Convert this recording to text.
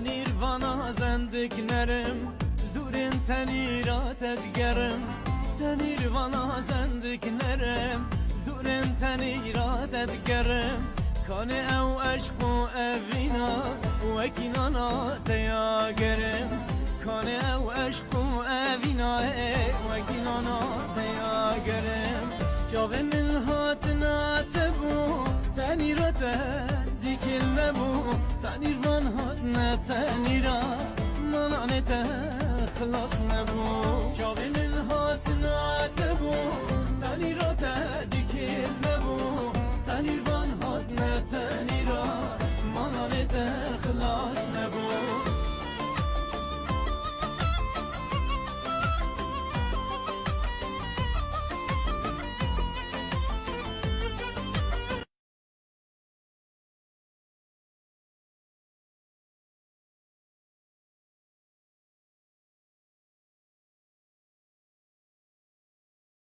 Nirvana zendik nerim Durin tenirat edgerim Nirvana zendik nerim Durin tenirat edgerim Kane ev aşku evina Vekinana teyagerim Kane ev aşku evina Vekinana teyagerim Cave min hatına tebu Tenirat dikil nebu Tenirvan hatne tenira Mananete خلاص نبو جاوین الهات ناتبو تنیرات دیکل نبو تنیر